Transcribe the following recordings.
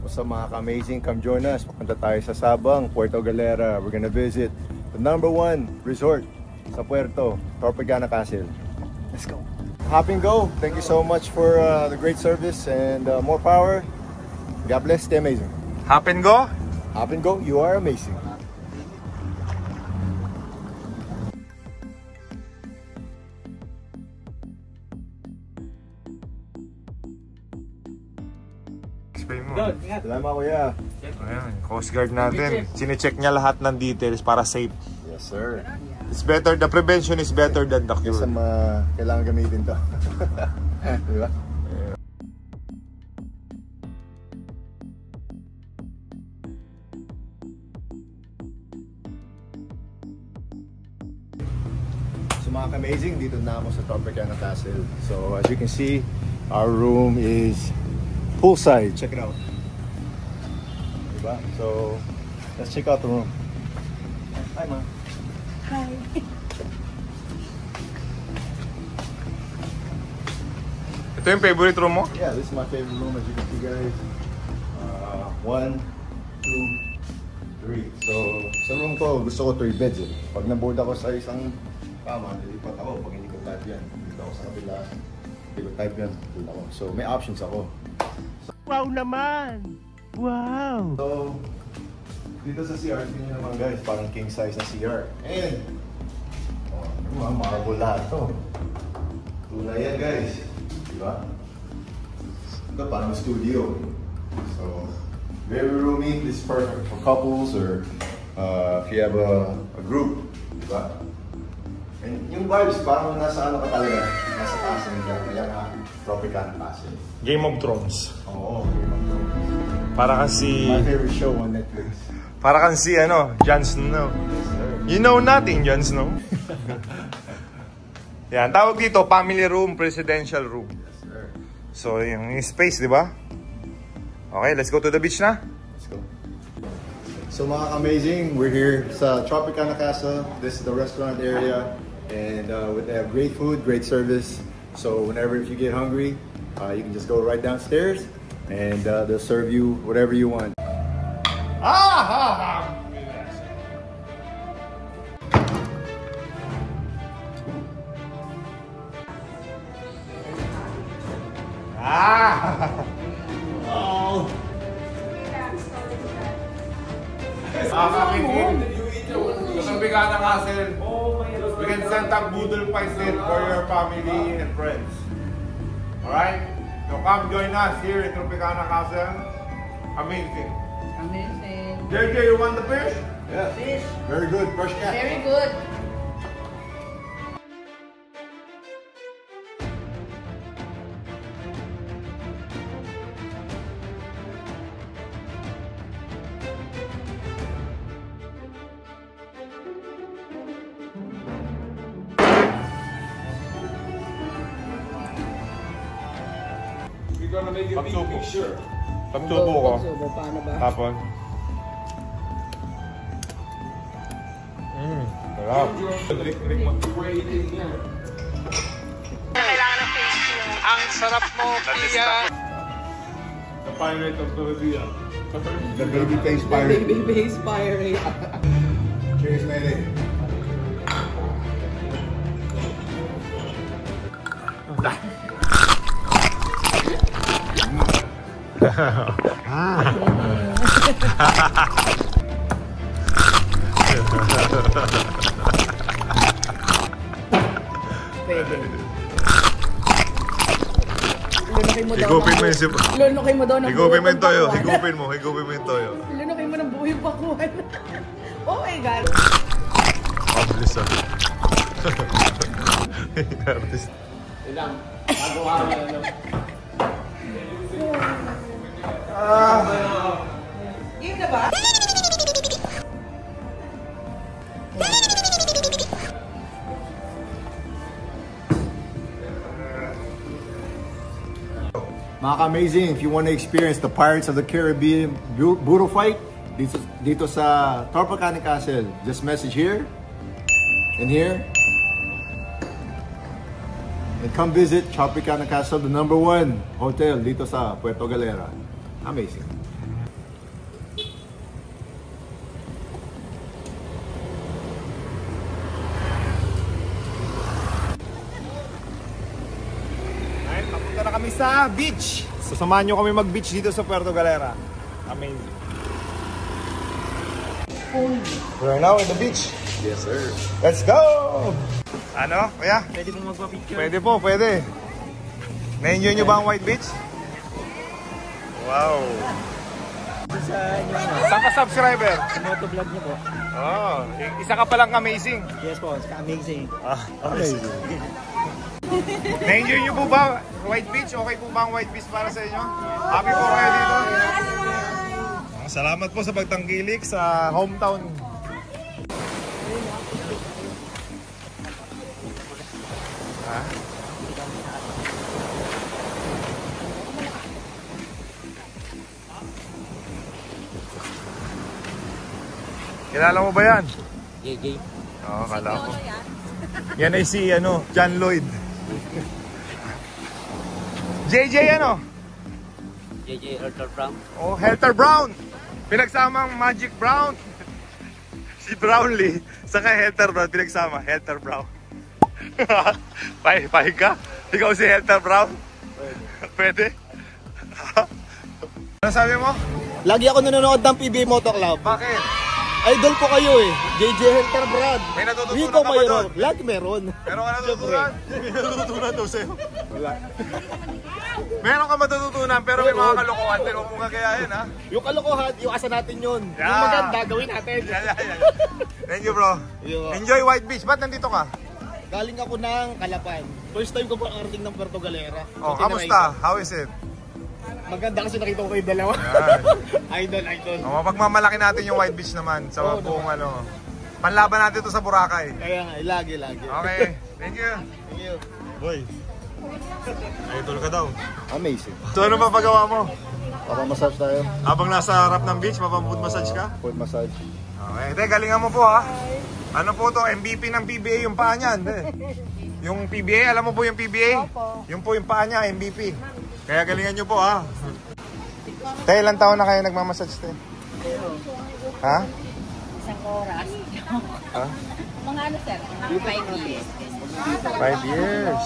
What's up mga ka-amazing? Come join us. Papunta tayo sa Sabang, Puerto Galera. We're gonna visit the #1 resort sa Puerto, Tropicana Castle. Let's go. Hop and go. Thank you so much for the great service and more power. God bless. Stay amazing. Hop and go? Hop and go. You are amazing. Salamat kuya. Ayan, Coast Guard natin. Sine-check niya lahat ng details para safe. Yes sir. It's better, the prevention is better than the cure. Kasi kailangan gamitin to. Diba? So mga ka-amazing, dito na ako sa Tropicana Castle. So as you can see, our room is poolside. Check it out. Diba? So let's check out the room. Hi ma. Hi. Ito yung favorite room mo? Yeah, this is my favorite room as you can see guys. 1, 2, 3. So sa room ko, gusto ko 3 beds eh. Pag naboard ako sa isang kama, lilipat ako. Pag hindi ko type yan, dito ako sa kabila. Hindi ko type yan, dito ako. So may options ako. Wow naman! Wow! So dito sa CR, tingnan naman guys, parang king size na CR. And marble lahat to. Tulay yan guys. Diba? Ito parang studio. So very roomy. This is perfect for couples or if you have a group. Diba? And yung vibes, parang nasa ano ka talaga. Nasa castle nila. Kaya nga, Tropicana Castle. Game of Thrones. Oo, Game of Thrones. Para kasi... My favorite show on Netflix. Para kasi Jon Snow. Yes, sir. You know nothing, Jon Snow. Yan, tawag dito, family room, presidential room. Yes, sir. So, yung space, di ba? Okay, let's go to the beach na. Let's go. So mga amazing, we're here sa Tropicana Castle. This is the restaurant area. And they have great food, great service. So whenever if you get hungry, you can just go right downstairs and they'll serve you whatever you want. Oh. Tropicana Castle. We can send up boodle paise for your family and friends. Alright? So come join us here in Tropicana Castle. Amazing. Amazing. JJ, you want the fish? Yeah. Fish. Very good, fresh cat. Very good. Pagsubo. Pagsubo ko. Pagsubo, paano ba? Tapon. Sarap. Kailangan ng face cream. Ang sarap mo, Pia. The Pirate of Caribbean. The baby face pirate. Baby face pirate. Cheers, Mary. Pwede. Lunukin mo daw. Higupin mo yung Lunukin mo daw ng Higupin mo yung toyo. pakuan. Higupin mo yung toyo. Lunukin mo ng buo yung pakuan. Oh my God. Pabilis ah. Artist. Ilang, magawa ko na ano. Game na ba? Mga ka-amazing, if you want to experience the Pirates of the Caribbean Boodle fight, dito sa Tropicana Castle, just message here and here. And come visit Tropicana Castle, the #1 hotel dito sa Puerto Galera. Amazing. sa beach. Sasamahan nyo kami mag-beach dito sa Puerto Galera. Amazing. We're now at the beach. Yes, sir. Let's go! Ano, kuya? Pwede mo magpa-picture? Pwede po, pwede. Na-enjoy nyo ba ang White Beach? Wow! Saan ka subscriber? Sa motovlog niyo po. Oh, isa ka palang amazing. Yes po, amazing. Amazing. Na-enjoy nyo po ba White Beach? Okay po ba ang White Beach para sa inyo? Happy po kayo dito? Salamat po sa pagtangkilik sa hometown. Ha? Kilala mo ba yan? JJ. Oo, kala ko. Yan ay si John Lloyd. JJ ano? JJ Helter Brown. Oh, Helter Brown. Pinagsamang Magic Brown. Si Brownlee. Saka Helter Brown. Pinagsama. Helter Brown. Pahig ka? Ikaw si Helter Brown? Pwede. Ano sabi mo? Lagi ako nanonood ng PBA Moto Club. Bakit? Idol ko kayo eh. JJ Helter Brad. May natututunan Rico ka ba Mayroon. doon? Lagi meron. Meron ka natutunan? May natutunan daw sa'yo. Wala. Meron ka matututunan pero may mga kalokohan. Pero kung kagayahin ha? Yung kalokohan, iwasan natin yun. Yeah. Yung maganda, gawin natin. Yan. Thank you bro. Yo. Enjoy White Beach. Ba't nandito ka? Galing ako ng Calapan. First time ko po arating ng Puerto Galera. Oh, So, tinry kamusta? ko. How is it? Maganda kasi nakita ko kayong dalawa. Idol. Oh, mapagmamalaki natin yung White Beach naman sa buong panlaban natin to sa Boracay. Kaya nga, lagi. Okay, thank you. Thank you. Boy, idol ka daw. Amazing. So ano ba pagawa mo? Papa-massage tayo. Habang nasa harap ng beach, mapang-foot massage ka? Foot massage. Okay, galingan mo po ha. Ano po to? MVP ng PBA yung paa niyan. Yung PBA, alam mo po yung PBA? Yung po yung paa niya, MVP. Kaya galingan nyo po ha. Te, ilang taon na kayo nagmamassage te? Ha? Isang oras. Ha? Mga ano sir? 5 years. 5 years.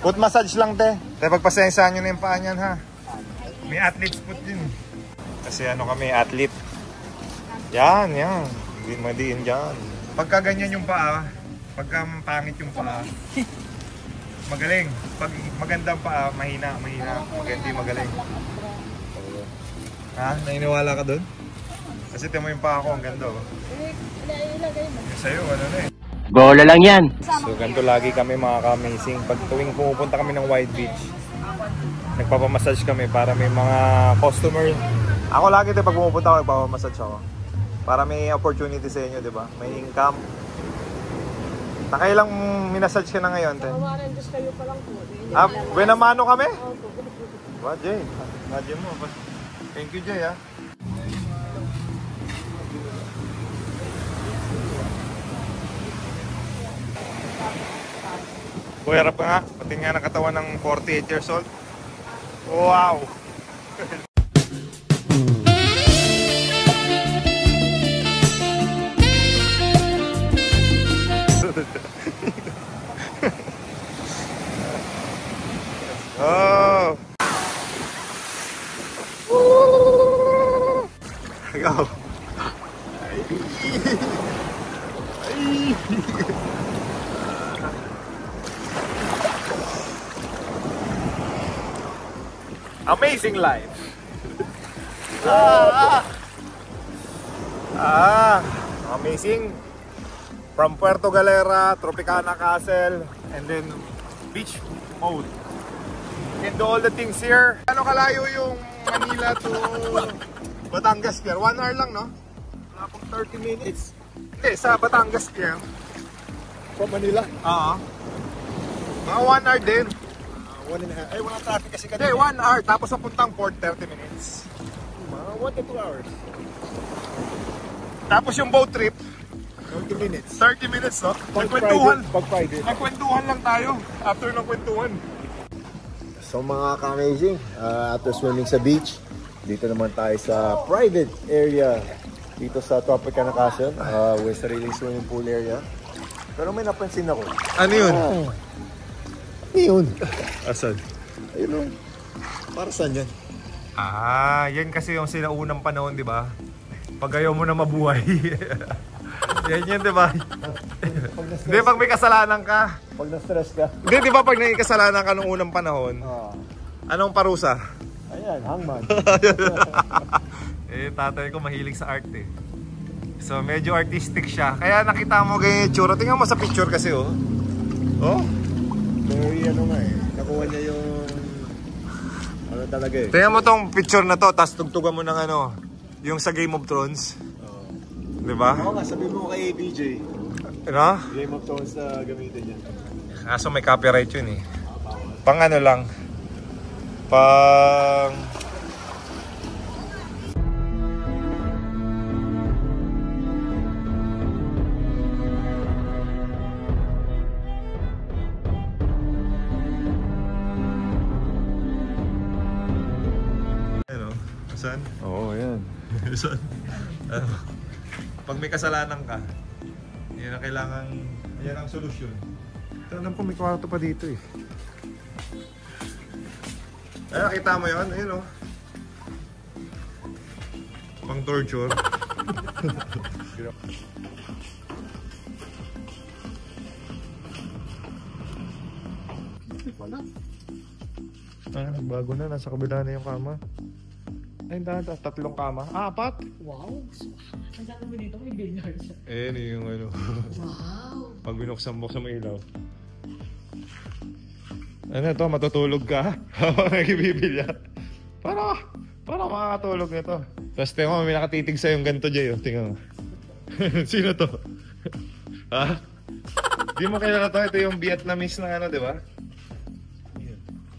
Foot massage lang te. Te, pagpasensyahan nyo na yung paa niyan ha. May athlete's foot din. Kasi kami, athlete. Yan. Hindi madiin dyan. Pagka ganyan yung paa, pagka pangit yung paa, magaling. Pag magandang paa, mahina. Maganda, magaling. Ha? Nainiwala ka dun? Kasi timo yung paa ko, ang ganda. Yung sa'yo, Bola lang yan. So ganito lagi kami mga ka-amazing. Pag tuwing pumupunta kami ng White Beach, nagpapamassage kami para may mga customer. Ako lagi pag pumupunta ako, nagpapamassage ako. Para may opportunity sa inyo, di ba? May income. Nakailang minassage ka na ngayon, te? Mawarandos kayo pa lang po. Buenamano kami? Ba, Jay? Imagine mo. Thank you, Jay, ha? Boy, harap ka nga. Pati nga ng katawan ng 48 years old. Wow! Oh! Go! Amazing life! Amazing! From Puerto Galera, Tropicana Castle, and then beach mode. You can do all the things here. Ano kalayo yung Manila to Batangas Pier? 1 hour lang, no? Wala pong 30 minutes. Hindi, sa Batangas Pier. From Manila. Oo. Mga 1 hour din. 1.5. Ay, wala traffic kasi Hindi, 1 hour. Tapos papuntang port, 30 minutes. Mga 1 to 2 hours. Tapos yung boat trip, 30 minutes. 30 minutes, no? Nagkwentuhan. Pag Friday. Nagkwentuhan lang tayo after ng kwentuhan. So mga ka-amazing, after swimming sa beach, dito naman tayo sa private area dito sa Tropicana Castle, with sariling swimming pool area. Pero may napansin ako. Ano yun? Ano yun? Asan? Ayun o. Para saan yan? Yan kasi yung sinaunang panahon, di ba? Pag ayaw mo na mabuhay. Yan, di ba? Hindi, pag may kasalanan ka. Pag na-stress ka. Hindi, di ba pag may kasalanan ka nung unang panahon? Anong parusa? Ayan, hangman. Tatay ko mahilig sa art eh. So, medyo artistic siya. Kaya nakita mo ganyan yung tsura. Tingnan mo sa picture kasi, oh. Oh? Very nga eh. Nakuha niya yung... Ano talaga eh. Tingnan mo tong picture na to, tapos tugtugan mo ng ano, yung sa Game of Thrones. Diba? Oo nga, sabi mo kay BJ. Ano? Game of Thrones na gamitin niya. So may copyright yun eh. Pang ano lang. Pang... Ano? Saan? Oo, yan. Saan? Ano? Pag may kasalanan ka, yan ang kailangan, yan ang solusyon. Alam ko may kwarto pa dito eh. Ay, nakita mo yun? Ayun o. Pang torture. Bago na, nasa kabila na yung kama. Ay, tatlong kama. 4? Wow. Ang sabi mo dito, may billiard siya. Yung ano. Wow. Pag binuksan-buksan mo ilaw. Ano to, matutulog ka? Habang nagbibilya. Para makakatulog na to. Tapos tingnan mo, may nakatitig sa'yo yung ganito, Jay. Tingnan mo. Sino to? Ha? Di mo kilala to. Ito yung Vietnamese na ano, di ba?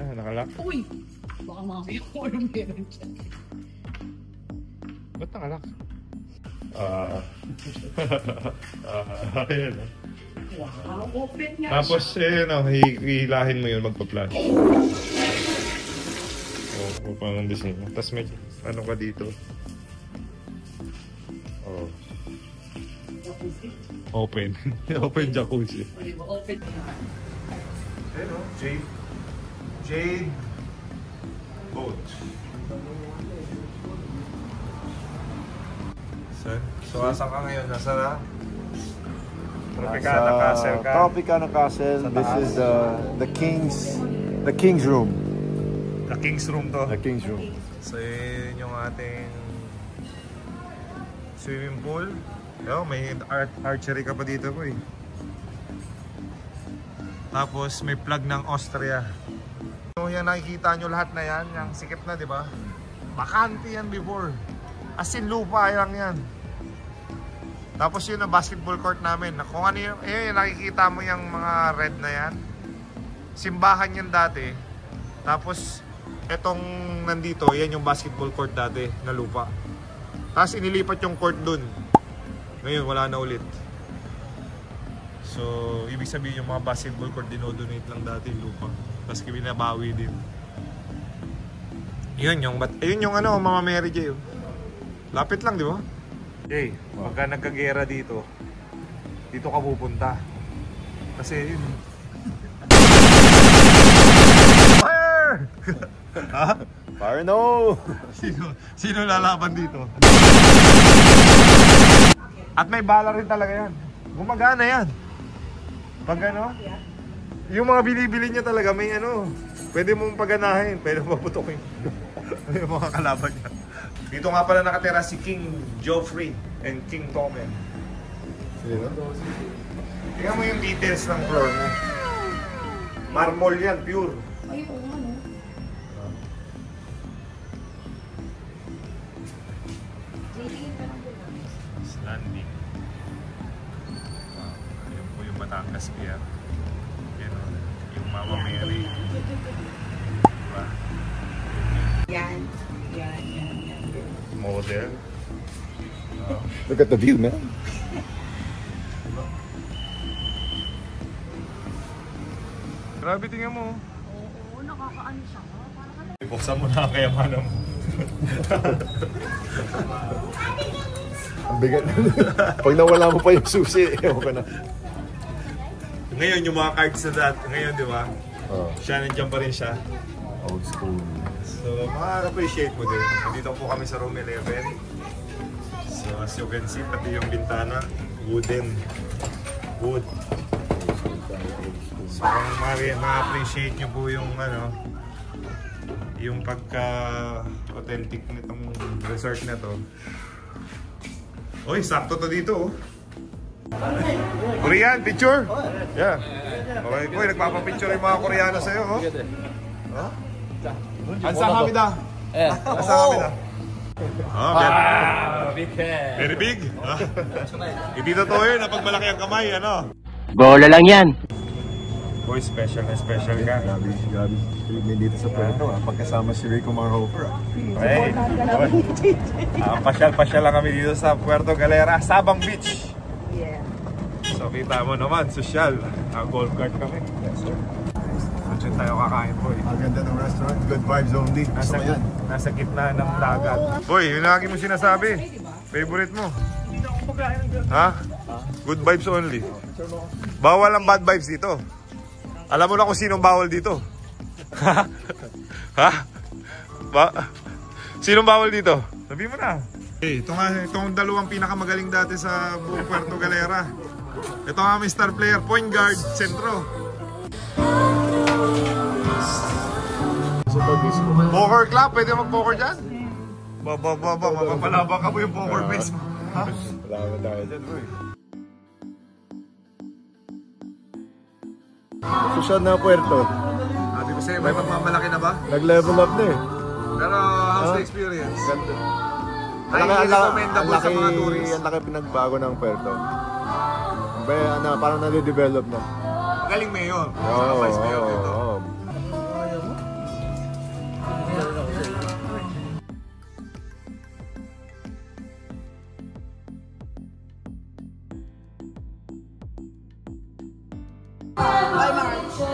Nakalak. Uy! Baka mamaya ko yung meron siya. Ba't nakalak? Ayan. Wow, open nga Tapos, hihilahin mo yun, magpa-flash. Upang ang disenyo. Tapos may, ano ka dito? Open. Open jacuzzi. Open. Ayun o, Jade boat. So, asan ka ngayon? Nasa na? Tropicana Castle ka? Tropicana Castle. This is the king's room. The King's Room to. The king's room. So, yun yung ating swimming pool. Yo, may archery ka pa dito ko eh. Tapos may plug ng Austria. So, yan nakikita nyo lahat na yan. Yung sikip na, di ba? Bakante yan before. As in lupa lang yan. Tapos yun ang basketball court namin. Kung ano yung, nakikita mo yung mga red na yan. Simbahan yan dati. Tapos, etong nandito, yan yung basketball court dati na lupa. Tapos inilipat yung court dun. Ngayon, wala na ulit. So, ibig sabihin yung mga basketball court dinodonate lang dati yung lupa. Tapos binabawi din. Yun yung ano, Mama Mary J. Lapit lang, di ba? Jay, pagka nagkagera dito, dito ka pupunta. Kasi yun. Fire! Ha? Fire no! Sino lalaban dito? At may bala rin talaga yan. Gumagana yan. Pag ano, yung mga bilibili niya talaga may ano, pwede mong paganahin, pwede mong paputokin. Yung mga kalaban niya. Dito nga pala nakatira si King Joffrey and King Tommen. Tingnan mo yung details ng floor mo. Marmol yan, pure. Ay, oo nga, no? Landing. Ayun po yung Batangas Pier. Yan o, yung Mama Mary. Diba? Yan. Model. Look at the view, man. Grabe, tingnan mo. Oo, nakakaano siya. Buksan mo na ang kayamanan mo. Ang bigat. Pag nawala mo pa yung susi, ewan ka na. Ngayon, yung mga cards na dati, ngayon, di ba? Siya, nandiyan pa rin siya. Old school. So, ma-appreciate mo din. Nandito po kami sa room 11. So as you can see, pati yung bintana, wooden. Wood. So ma-appreciate nyo po yung ano, yung pagka-authentic nitong resort na to. Uy, sakto to dito oh. Korean, picture? Yeah. Okay po, nagpapapicture yung mga Koreano sa'yo oh. Ansa kami da? Ansa kami da? Very big? Hindi totoo yun, napag malaki ang kamay, ano? Bola lang yan. Boy, special na special ka. Grabe. Treatment dito sa Puerto. Pagkasama si Rico Marhofer. Hey, pasyal-pasyal lang kami dito sa Puerto Galera, Sabang Beach. Yeah. So kita mo naman, sosyal. Golf cart kami. Yes, sir. Diyan tayo kakain, boy. Ang ganda ng restaurant. Good vibes only. Gusto mo yan? Nasa gitna ng dagat. Boy, yun lagi mo sinasabi. Favorite mo? Ha? Good vibes only. Bawal ang bad vibes dito. Alam mo na kung sinong bawal dito. Ha? Sinong bawal dito? Sabihin mo na. Itong dalawang pinakamagaling dati sa buong Puerto Galera. Ito ang aming star player, point guard, sentro. Poker club, pwede mag-poker dyan? Mapapalabang ka mo yung poker face mo. Ha? Wala tayo dyan, boy. Susunod na Puerto. Sabi ko sa'yo, may pagmamalaki na ba? Nag-level up na eh. Pero how's the experience? Ganda. Highly recommendable sa mga tourists. Ang laki pinagbago ng Puerto. Parang nade-develop na. Galing mayor. Oo, Vice mayor dito.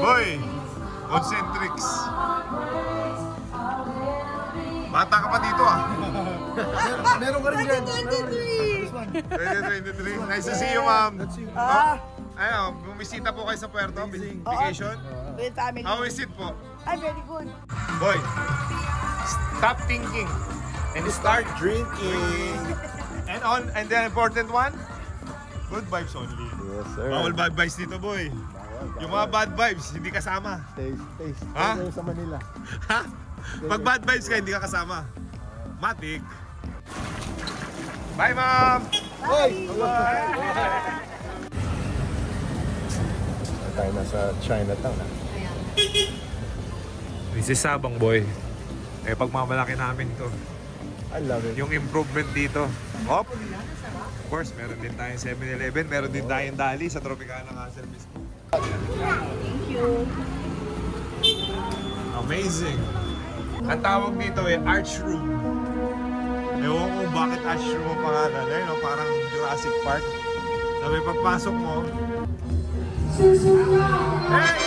Boy, concentrics. Bata ka pa dito ah. Meron ka rin dyan. 2023. Nice to see you, ma'am. Ayun, bumisita po kayo sa Puerto. Vacation. With family. How is it po? Ay, very good. Boy, stop thinking and start Drinking. And the important one, good vibes only. Yes, sir. Bawal bad vibes dito, boy. Yung mga bad vibes, hindi kasama. Taste. Ha? Tayo sa Manila. Ha? Pag bad vibes ka, hindi ka kasama. Matik. Bye, ma'am! Tayo nasa Chinatown. This is Sabang, boy. Eh, pagmamalaki namin to. I love it. Yung improvement dito. Hop! Of course, meron din tayong 7-Eleven. Meron din tayong Dali sa Tropicana Castle mismo. Thank you. Amazing! Ang tawag dito eh, Arch Room. Ewan ko bakit Arch Room ang pangalan. Ayun, no? Parang Jurassic Park. Sabi, pagpasok mo, hey!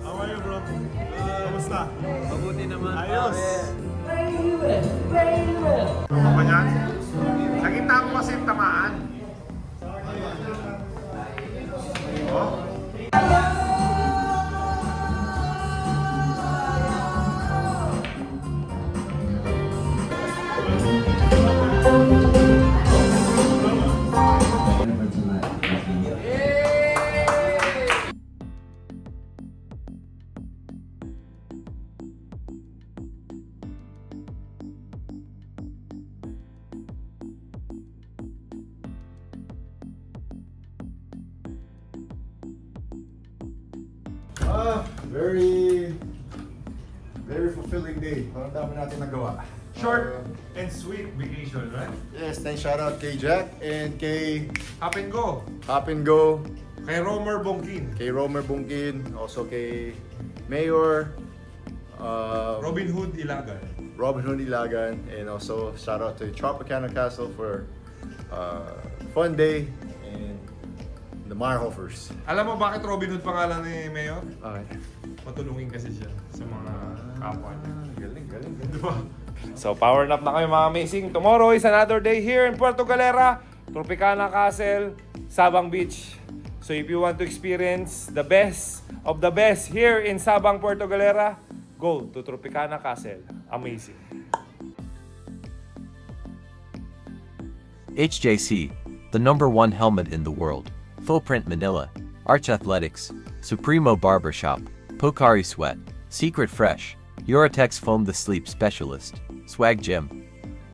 How are you, bro? Kamusta? Mabuti naman. Ayos! Ano ba yan? Nakita ko kasi tamaan. Oh? Very fulfilling day. Parang dami natin nagawa. Short and sweet vacation, right? Yes, thanks shout out kay Jack and kay Hop and go. Hop and Go, Kay Romer Bongkin. kay Romer Bungkin, also kay Mayor, Robin Hood Ilagan. Robin Hood Ilagan, and also shout out to Tropicana Castle for fun day and the Marhofers. Alam mo bakit Robin Hood pangalan ni Mayor? Okay. Matulungin kasi siya sa mga kapwa niya. Galing. Diba? So, power nap na kayo mga amazing. Tomorrow is another day here in Puerto Galera, Tropicana Castle, Sabang Beach. So if you want to experience the best of the best here in Sabang, Puerto Galera, go to Tropicana Castle. Amazing. HJC, the #1 helmet in the world. Full Print Manila, Arch Athletics, Supremo Barbershop, Pocari Sweat, Secret Fresh, Eurotex Foam the Sleep Specialist, Swag Gym,